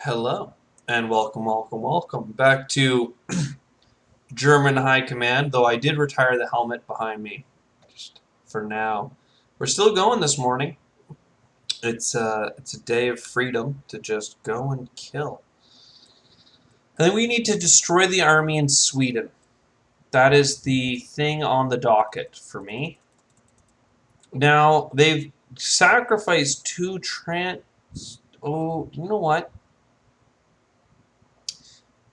Hello, and welcome back to German High Command, though I did retire the helmet behind me, just for now. We're still going this morning. It's a day of freedom to just go and kill. And then we need to destroy the army in Sweden. That is the thing on the docket for me. Now, they've sacrificed two Oh, you know what?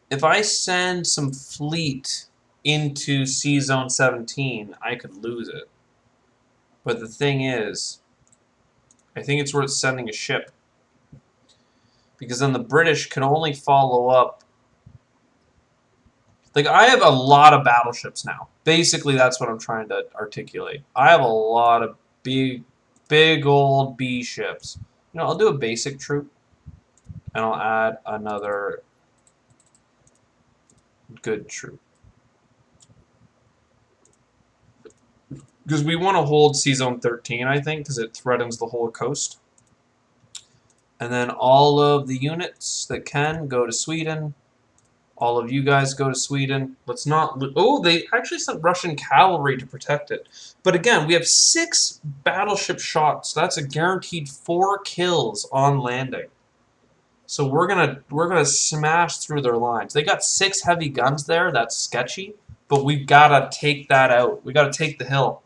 If I send some fleet into C Zone 17, I could lose it. But the thing is, I think it's worth sending a ship. Because then the British can only follow up. Like, I have a lot of battleships now. Basically, that's what I'm trying to articulate. I have a lot of big old B ships. You know, I'll do a basic troop. And I'll add another good troop. Because we want to hold C Zone 13, I think, because it threatens the whole coast. And then all of the units that can go to Sweden. All of you guys go to Sweden. Let's not... Oh, they actually sent Russian cavalry to protect it. But again, we have 6 battleship shots. That's a guaranteed 4 kills on landing. So we're gonna smash through their lines. They got 6 heavy guns there. That's sketchy. But we've got to take that out. We got to take the hill.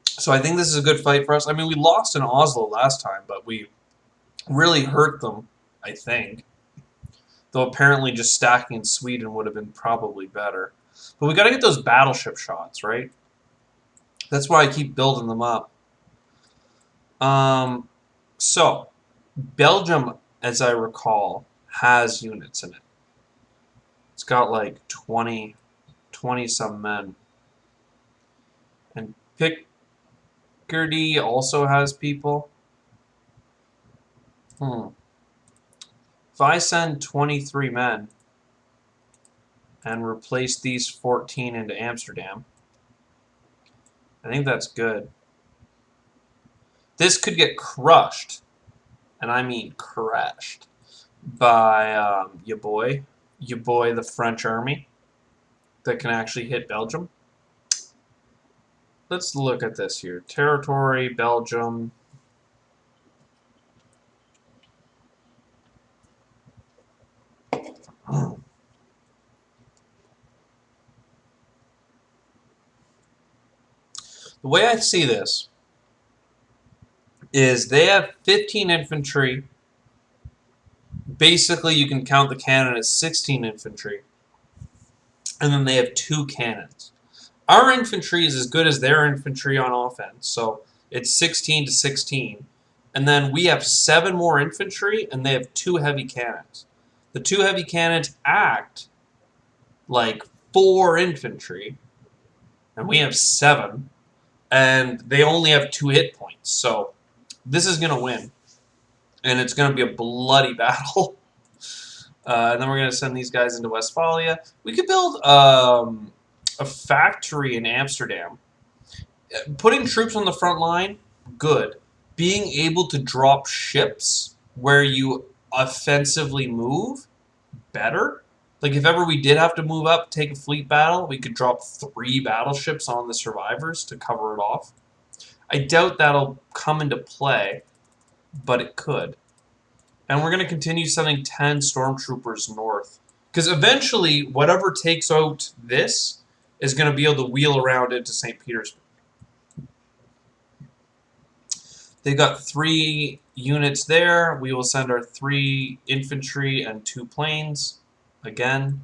So I think this is a good fight for us. I mean, we lost in Oslo last time, but we really hurt them, I think. Though apparently just stacking in Sweden would have been probably better. But we got to get those battleship shots, right? That's why I keep building them up. So, Belgium, as I recall, has units in it. It's got like 20 some men. And Picardy also has people. If I send 23 men and replace these 14 into Amsterdam, I think that's good. This could get crushed, and I mean crushed, by your boy the French army that can actually hit Belgium. Let's look at this here. Territory, Belgium. The way I see this is they have 15 infantry. Basically, you can count the cannon as 16 infantry. And then they have 2 cannons. Our infantry is as good as their infantry on offense, so it's 16 to 16. And then we have 7 more infantry, and they have 2 heavy cannons. The 2 heavy cannons act like 4 infantry, and we have 7. And they only have 2 hit points, so this is going to win. And it's going to be a bloody battle. And then we're going to send these guys into Westphalia. We could build a factory in Amsterdam. Putting troops on the front line, good. Being able to drop ships where you offensively move, better. Like, if ever we did have to move up, take a fleet battle, we could drop 3 battleships on the survivors to cover it off. I doubt that'll come into play, but it could. And we're going to continue sending 10 stormtroopers north. Because eventually, whatever takes out this is going to be able to wheel around into St. Petersburg. They've got 3 units there. We will send our 3 infantry and 2 planes. Again,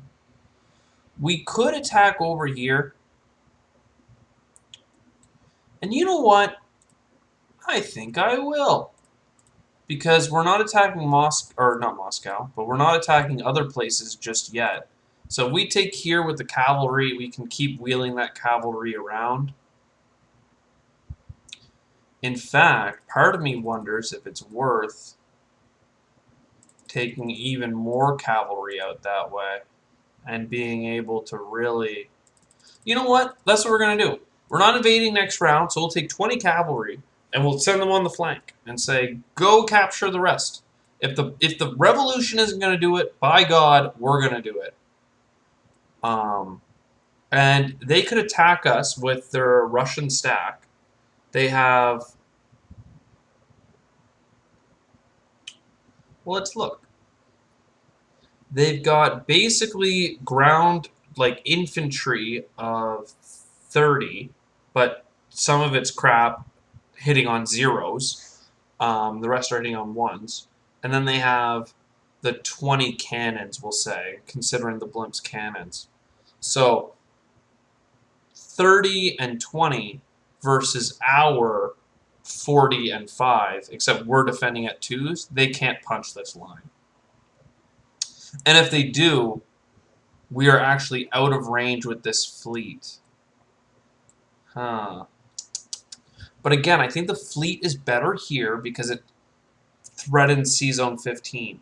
we could attack over here. And you know what? I think I will. Because we're not attacking not Moscow, but we're not attacking other places just yet. So if we take here with the cavalry, we can keep wheeling that cavalry around. In fact, part of me wonders if it's worth taking even more cavalry out that way and being able to really... You know what? That's what we're going to do. We're not invading next round, so we'll take 20 cavalry. and we'll send them on the flank and say, go capture the rest. If the revolution isn't going to do it, by God, we're going to do it. And they could attack us with their Russian stack. They have... Well, let's look. They've got basically ground, like, infantry of 30, but some of it's crap hitting on zeros. The rest are hitting on ones. And then they have the 20 cannons, we'll say, considering the blimp's cannons. So 30 and 20 versus our 40 and 5, except we're defending at 2s, they can't punch this line. And if they do, we are actually out of range with this fleet. Huh. But again, I think the fleet is better here because it threatens C-Zone 15.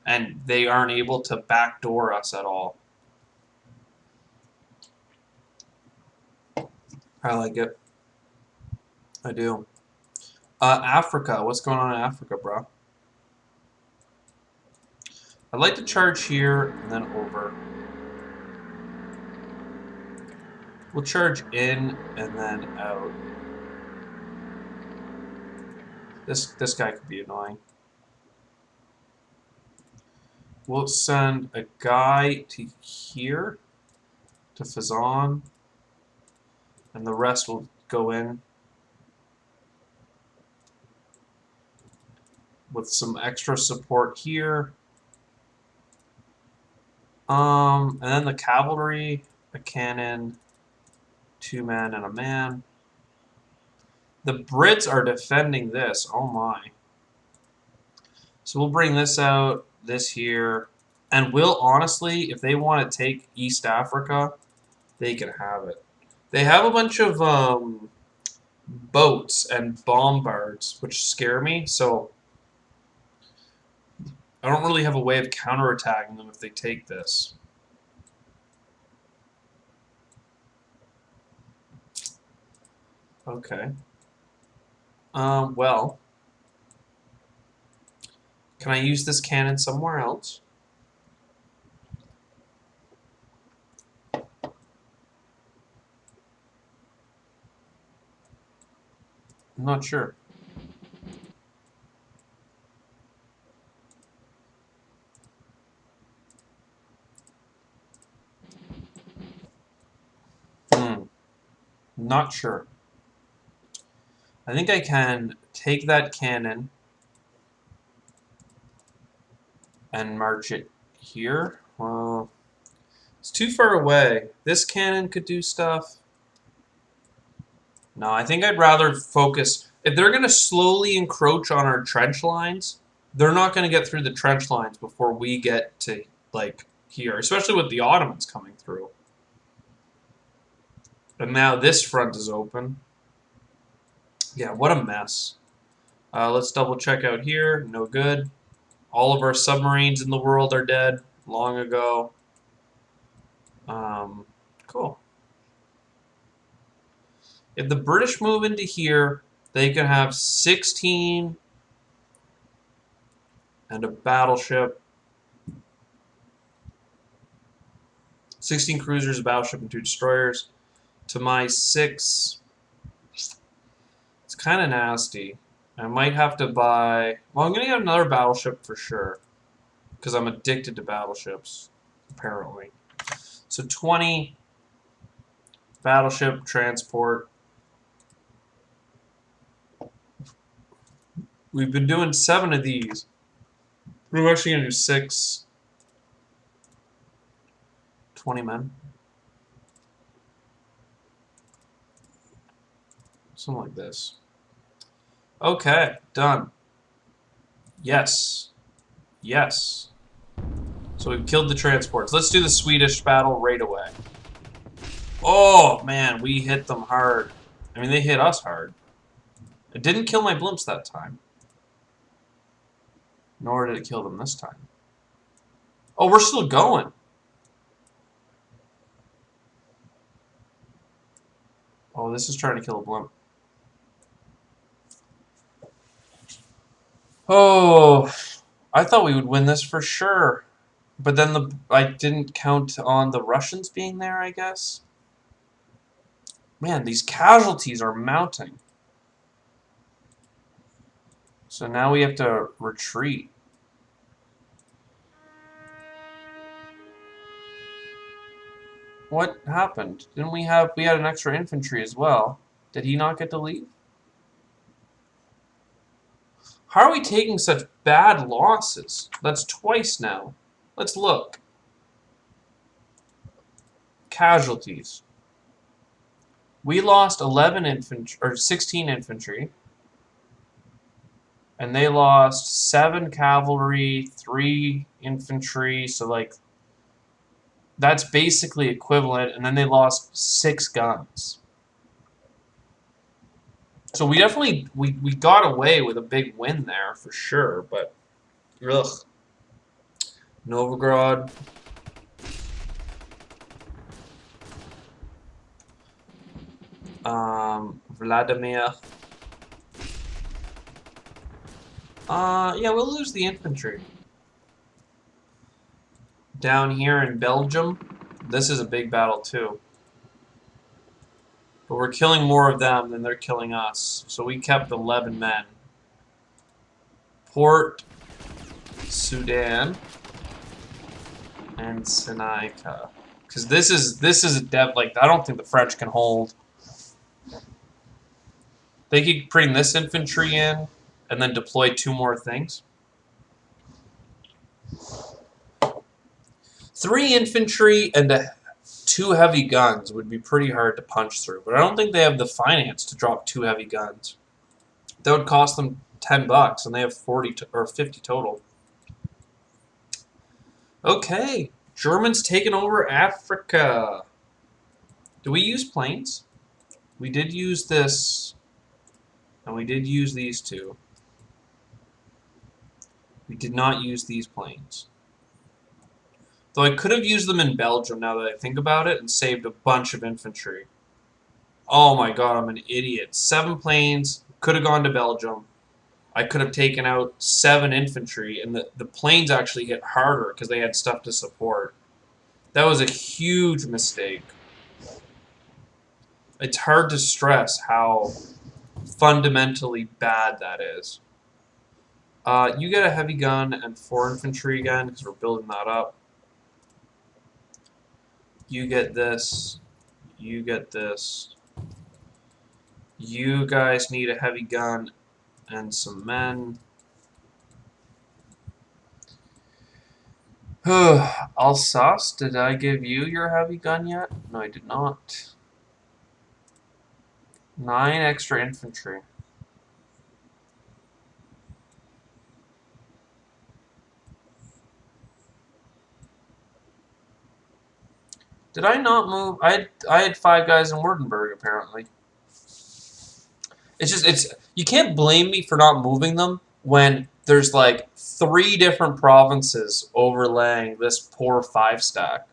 And they aren't able to backdoor us at all. I like it. I do. Africa. What's going on in Africa, bro? I'd like to charge here and then over. We'll charge in and then out. This guy could be annoying. We'll send a guy to here, to Fazan, and the rest will go in with some extra support here. And then the cavalry, a cannon, 2 men, and a man. The Brits are defending this. Oh my. So we'll bring this out, this here. And we'll honestly, if they want to take East Africa, they can have it. They have a bunch of boats and bombards, which scare me. So I don't really have a way of counterattacking them if they take this. Okay. Well, can I use this cannon somewhere else? I'm not sure. Not sure. I think I can take that cannon and march it here. Well, it's too far away. This cannon could do stuff. No, I think I'd rather focus. If they're going to slowly encroach on our trench lines, they're not going to get through the trench lines before we get to, like, here. Especially with the Ottomans coming through. And now this front is open. Yeah, what a mess. Let's double check out here. No good. All of our submarines in the world are dead long ago. Cool. If the British move into here, they can have 16 and a battleship. 16 cruisers, a battleship, and 2 destroyers. To my 6. It's kind of nasty. I might have to buy... Well, I'm going to get another battleship for sure. Because I'm addicted to battleships, apparently. So 20 battleship transport. We've been doing 7 of these. We're actually going to do 6. 20 men. Something like this. Okay, done. Yes. Yes. So we've killed the transports. Let's do the Swedish battle right away. Oh, man, we hit them hard. I mean, they hit us hard. It didn't kill my blimps that time. Nor did it kill them this time. Oh, we're still going. Oh, this is trying to kill a blimp. Oh, I thought we would win this for sure. But then I didn't count on the Russians being there, I guess. Man, these casualties are mounting. So now we have to retreat. What happened? Didn't we had an extra infantry as well? Did he not get to leave? How are we taking such bad losses? That's twice now. Let's look. Casualties. We lost 11 infantry or 16 infantry. And they lost 7 cavalry, 3 infantry, so like that's basically equivalent, and then they lost 6 guns. So we definitely we got away with a big win there for sure, but ugh. Novgorod. Vladimir. Yeah, we'll lose the infantry. Down here in Belgium, this is a big battle too. But we're killing more of them than they're killing us. So we kept 11 men. Port Sudan and Sinaika. Because this is a like I don't think the French can hold. They keep bring this infantry in and then deploy 2 more things. 3 infantry and 2 heavy guns would be pretty hard to punch through, but I don't think they have the finance to drop 2 heavy guns. That would cost them $10, and they have 40 or 50 total. Okay, Germans taking over Africa. Do we use planes? We did use this, and we did use these 2. We did not use these planes. Though I could have used them in Belgium now that I think about it and saved a bunch of infantry. Oh my god, I'm an idiot. 7 planes, could have gone to Belgium. I could have taken out 7 infantry, and the planes actually hit harder because they had stuff to support. That was a huge mistake. It's hard to stress how fundamentally bad that is. You get a heavy gun and 4 infantry again because we're building that up. You get this. You get this. You guys need a heavy gun and some men. Alsace, did I give you your heavy gun yet? No, I did not. 9 extra infantry. Did I not move? I had 5 guys in Württemberg apparently. It's you can't blame me for not moving them when there's like 3 different provinces overlaying this poor 5 stack.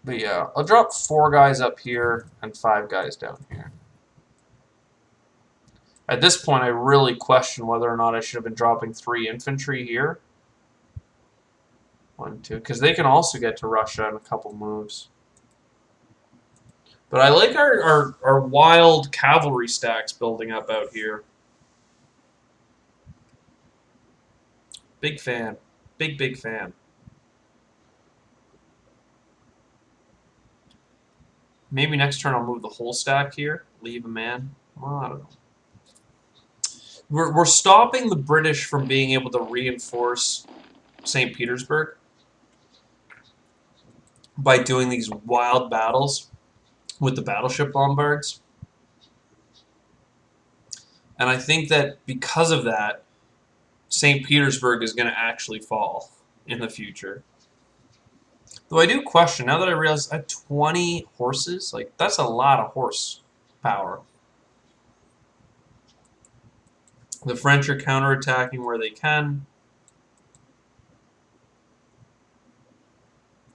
But yeah, I'll drop 4 guys up here and 5 guys down here. At this point, I really question whether or not I should have been dropping 3 infantry here. 1, 2, because they can also get to Russia in a couple moves. But I like our wild cavalry stacks building up out here. Big fan. Big fan. Maybe next turn I'll move the whole stack here. Leave a man. Well, I don't know. We're stopping the British from being able to reinforce St. Petersburg by doing these wild battles with the battleship bombards. And I think that because of that, St. Petersburg is going to actually fall in the future. Though I do question, now that I realize I have 20 horses, like that's a lot of horse power. The French are counterattacking where they can.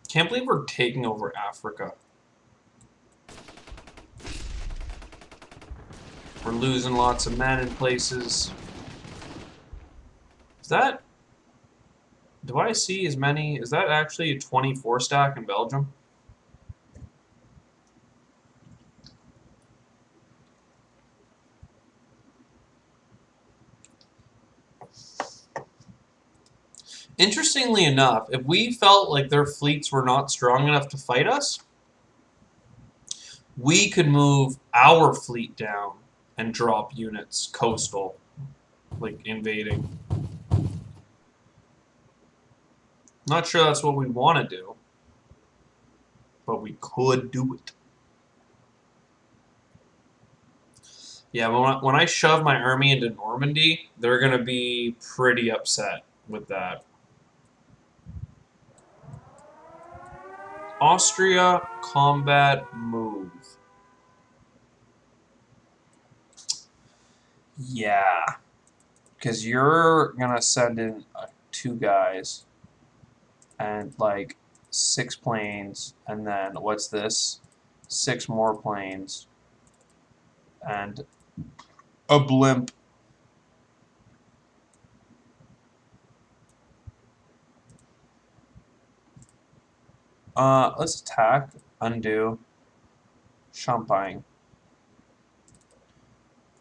Can't believe we're taking over Africa. We're losing lots of men in places. Is that... Do I see as many... Is that actually a 24 stack in Belgium? Interestingly enough, if we felt like their fleets were not strong enough to fight us, we could move our fleet down and drop units coastal, like invading. Not sure that's what we want to do, but we could do it. Yeah, when I shove my army into Normandy, they're going to be pretty upset with that. Austria, combat, move. Yeah, because you're going to send in 2 guys and like 6 planes, and then what's this? 6 more planes and a blimp. Let's attack, undo, Champagne.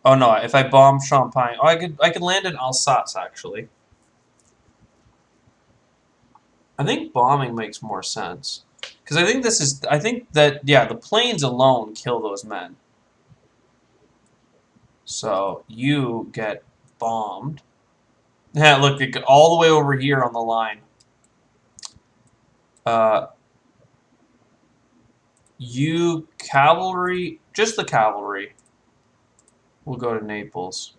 Oh no! If I bomb Champagne, oh I could land in Alsace actually. I think bombing makes more sense because I think that yeah, the planes alone kill those men. So you get bombed. Yeah, look, it all the way over here on the line. You cavalry, just the cavalry. We'll go to Naples.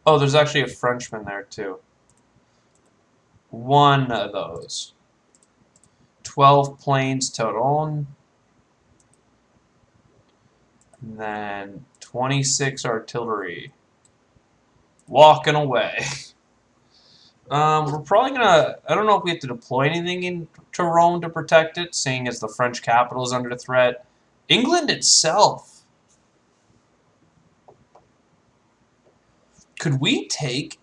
Oh, there's actually a Frenchman there too. 1 of those. 12 planes total. And then 26 artillery. Walking away. We're probably gonna... I don't know if we have to deploy anything into Rome to protect it, seeing as the French capital is under threat. England itself. Could we take...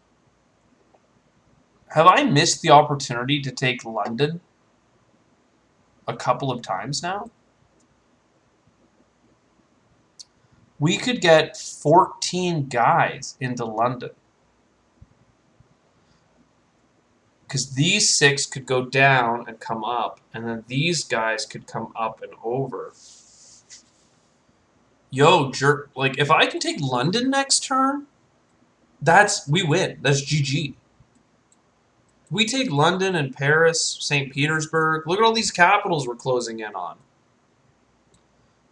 Have I missed the opportunity to take London a couple of times now? We could get 14 guys into London. Because these 6 could go down and come up, and then these guys could come up and over. Yo, jerk! Like, if I can take London next turn, we win. That's GG. We take London and Paris, St. Petersburg. Look at all these capitals we're closing in on.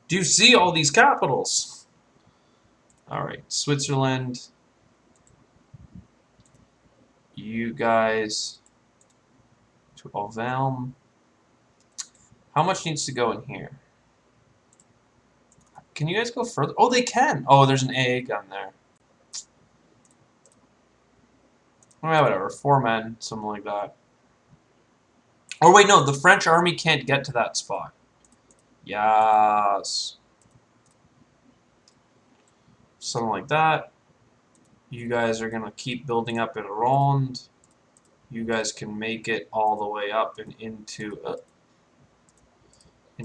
Do you see all these capitals? All right, Switzerland. You guys to Auvergne. How much needs to go in here? Can you guys go further? Oh, they can. Oh, there's an AA gun there. Yeah, whatever. 4 men, something like that. Or wait, no, the French army can't get to that spot. Yes. Something like that. You guys are going to keep building up in Ronde. You guys can make it all the way up and into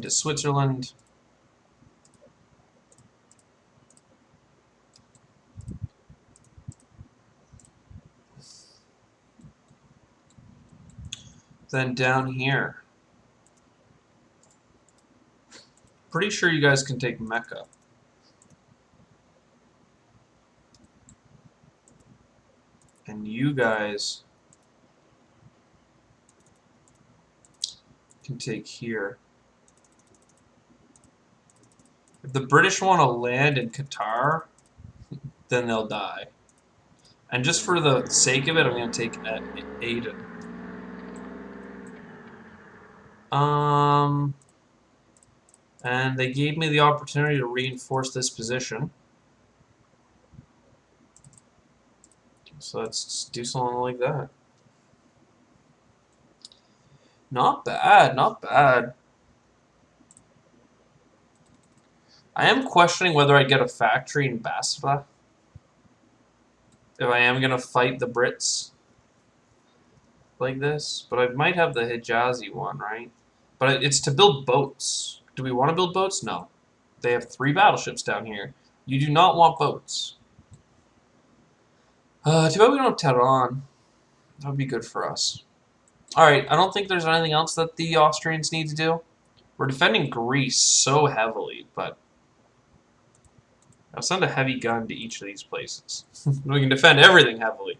Switzerland. Then down here. Pretty sure you guys can take Mecca. And you guys can take here. If the British want to land in Qatar, then they'll die. And just for the sake of it, I'm going to take Aden. And they gave me the opportunity to reinforce this position. So let's do something like that. Not bad, not bad. I am questioning whether I get a factory in Basra if I am going to fight the Brits like this, but I might have the Hijazi one, right? But it's to build boats. Do we want to build boats? No. They have 3 battleships down here. You do not want boats. Too bad we don't have Tehran. That would be good for us. Alright, I don't think there's anything else that the Austrians need to do. We're defending Greece so heavily, but I'll send a heavy gun to each of these places. We can defend everything heavily.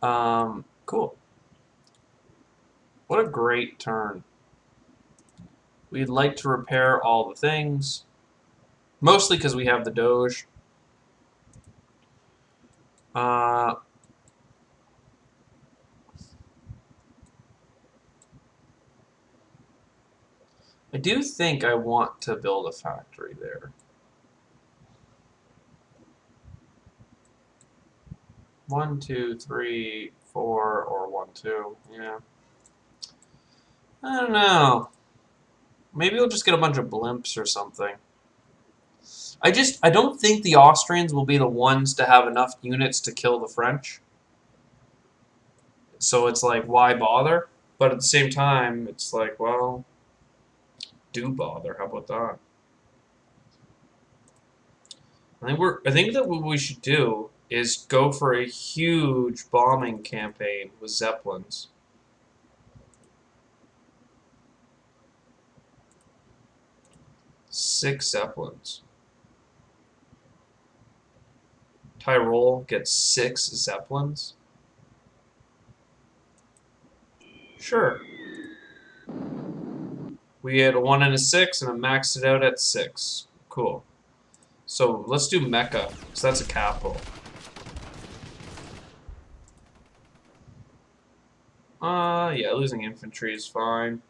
Cool. What a great turn. We'd like to repair all the things. Mostly because we have the Doge. I do think I want to build a factory there. 1, 2, 3, 4, or 1, 2. Yeah. I don't know. Maybe we'll just get a bunch of blimps or something. I don't think the Austrians will be the ones to have enough units to kill the French. So it's like, why bother? But at the same time, it's like, well, do bother. How about that? I think that what we should do is go for a huge bombing campaign with Zeppelins. Six Zeppelins. Tyrol gets 6 Zeppelins. Sure. We had a 1 and a 6, and I maxed it out at 6. Cool. So let's do Mecca, because that's a capital. Yeah, losing infantry is fine.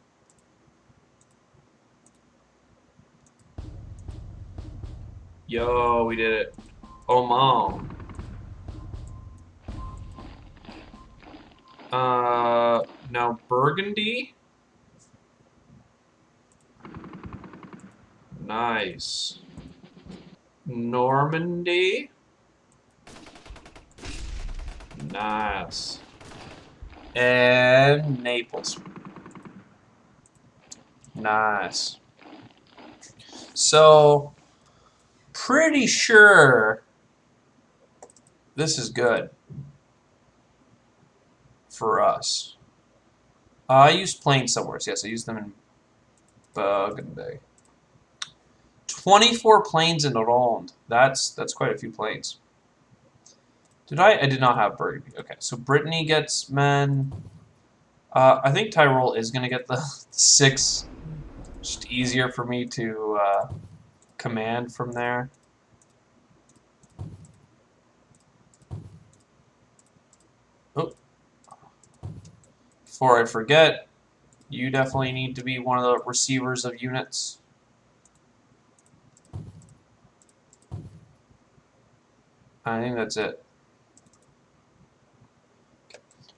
Yo, we did it. Oh, mom. Now Burgundy? Nice. Normandy? Nice. And Naples. Nice. So, pretty sure this is good for us. I used planes somewhere. Yes, I used them in Burgundy. 24 planes in Ronde. That's quite a few planes. Did I? I did not have Burgundy. Okay, so Brittany gets men. I think Tyrol is going to get the 6. Just easier for me to command from there. Oh. Before I forget, you definitely need to be one of the receivers of units. I think that's it.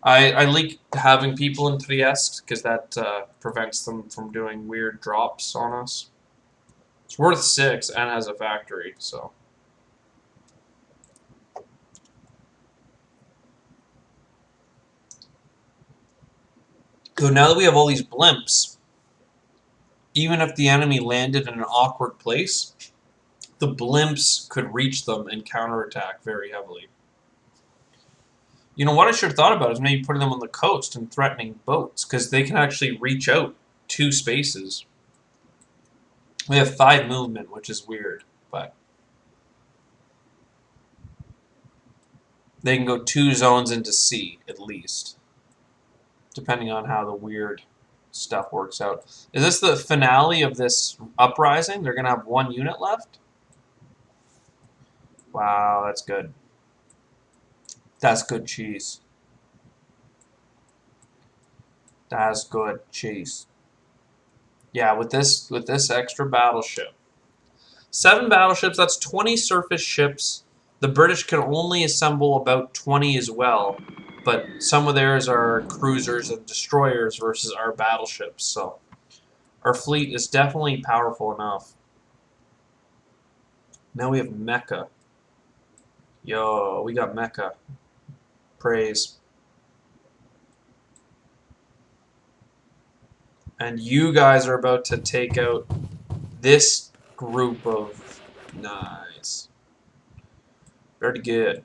I like having people in Trieste because that prevents them from doing weird drops on us. It's worth 6 and has a factory, so. So now that we have all these blimps, even if the enemy landed in an awkward place, the blimps could reach them and counterattack very heavily. You know what I should have thought about is maybe putting them on the coast and threatening boats, because they can actually reach out 2 spaces. We have 5 movement, which is weird, but they can go 2 zones into sea, at least, depending on how the weird stuff works out. Is this the finale of this uprising? They're going to have 1 unit left? Wow, that's good. That's good cheese. That's good cheese. Yeah, with this extra battleship. 7 battleships, that's 20 surface ships. The British can only assemble about 20 as well, but some of theirs are cruisers and destroyers versus our battleships, so our fleet is definitely powerful enough. Now we have Mecca. Yo, we got Mecca. Praise. And you guys are about to take out this group of... Nice. Very good.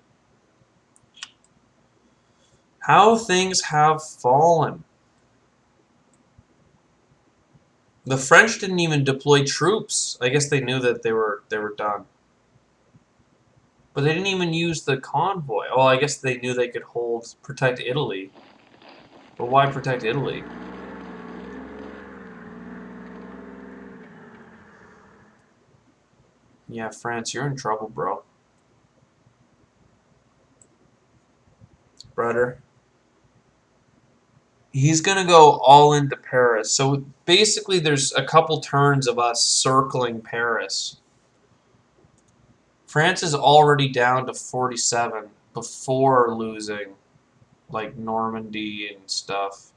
How things have fallen. The French didn't even deploy troops. I guess they knew that they were done. But they didn't even use the convoy. Oh, I guess they knew they could protect Italy. But why protect Italy? Yeah, France, you're in trouble, bro. Brother. He's going to go all into Paris. So basically there's a couple turns of us circling Paris. France is already down to 47 before losing, like, Normandy and stuff.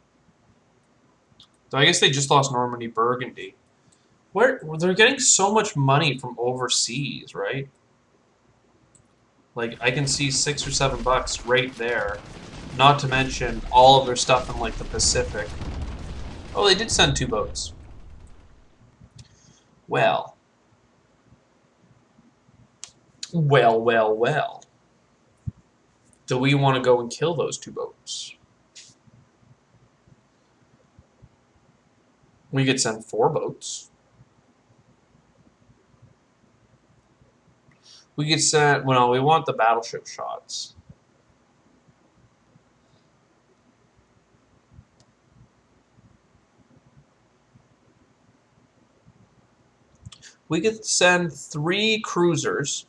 So I guess they just lost Normandy, Burgundy. They're getting so much money from overseas, right? Like, I can see $6 or $7 right there. Not to mention all of their stuff in, like, the Pacific. Oh, they did send 2 boats. Well. Well, well, well. Do we want to go and kill those 2 boats? We could send 4 boats. We could send... Well, we want the battleship shots. We could send 3 cruisers.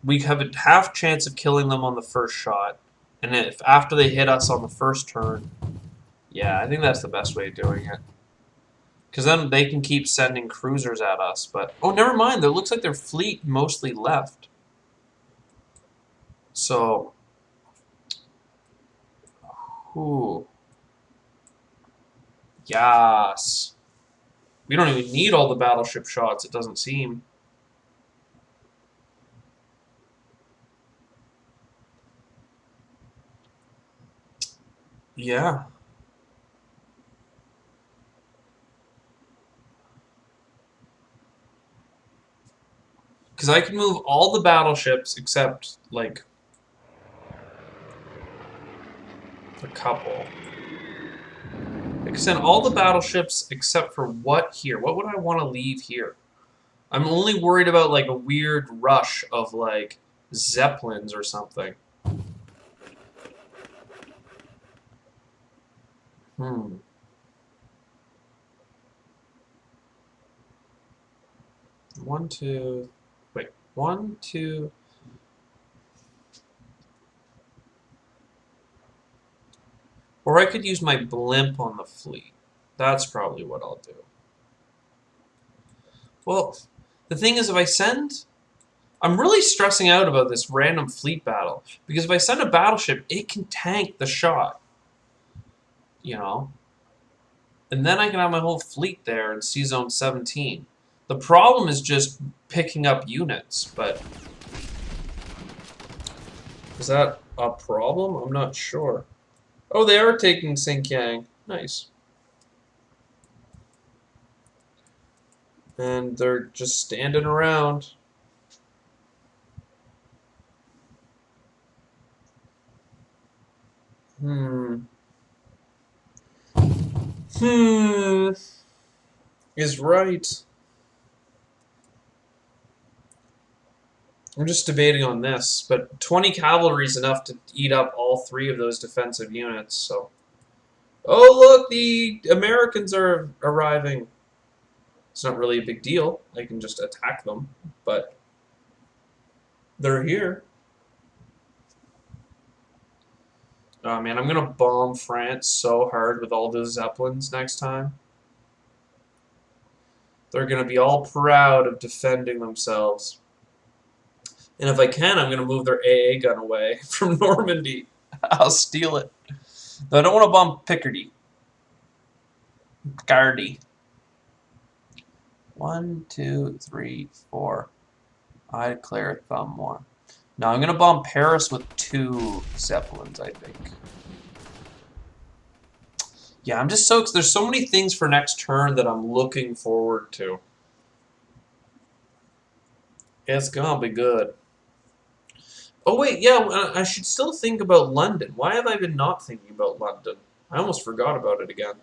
We have a half chance of killing them on the first shot. And if after they hit us on the first turn... Yeah, I think that's the best way of doing it. Because then they can keep sending cruisers at us. But... Oh, never mind. It looks like their fleet mostly left. So... Ooh. Yes. We don't even need all the battleship shots, it doesn't seem. Yeah. Because I can move all the battleships except, like, a couple. I can send all the battleships except for what here? What would I want to leave here? I'm only worried about, like, a weird rush of, like, Zeppelins or something. Hmm. One, two... Wait. 1, 2... Or I could use my blimp on the fleet. That's probably what I'll do. Well, the thing is, if I send... I'm really stressing out about this random fleet battle. Because if I send a battleship, it can tank the shot. You know? And then I can have my whole fleet there in Sea Zone 17. The problem is just picking up units, but... Is that a problem? I'm not sure. Oh, they are taking Xinjiang. Nice. And they're just standing around. Is right. I'm just debating on this, but 20 cavalry is enough to eat up all 3 of those defensive units, so... Oh, look! The Americans are arriving! It's not really a big deal. I can just attack them, but... They're here. Oh, man, I'm gonna bomb France so hard with all those Zeppelins next time. They're gonna be all proud of defending themselves. And if I can, I'm going to move their AA gun away from Normandy. I'll steal it. Though I don't want to bomb Picardy. Picardy. 1, 2, 3, 4. I declare it bomb more. Now I'm going to bomb Paris with 2 Zeppelins, I think. Yeah, I'm just so... There's so many things for next turn that I'm looking forward to. It's going to be good. Oh, wait, yeah, I should still think about London. Why have I been not thinking about London? I almost forgot about it again.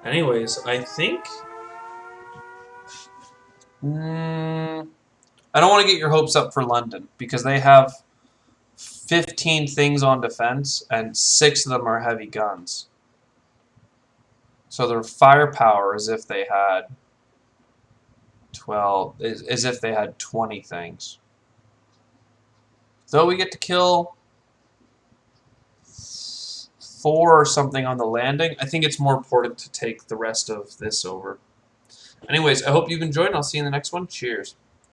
Anyways, I think... I don't want to get your hopes up for London, because they have 15 things on defense, and 6 of them are heavy guns. So their firepower is if they had 12, as if they had 20 things. Though we get to kill 4 or something on the landing, I think it's more important to take the rest of this over. Anyways, I hope you've enjoyed, and I'll see you in the next one. Cheers.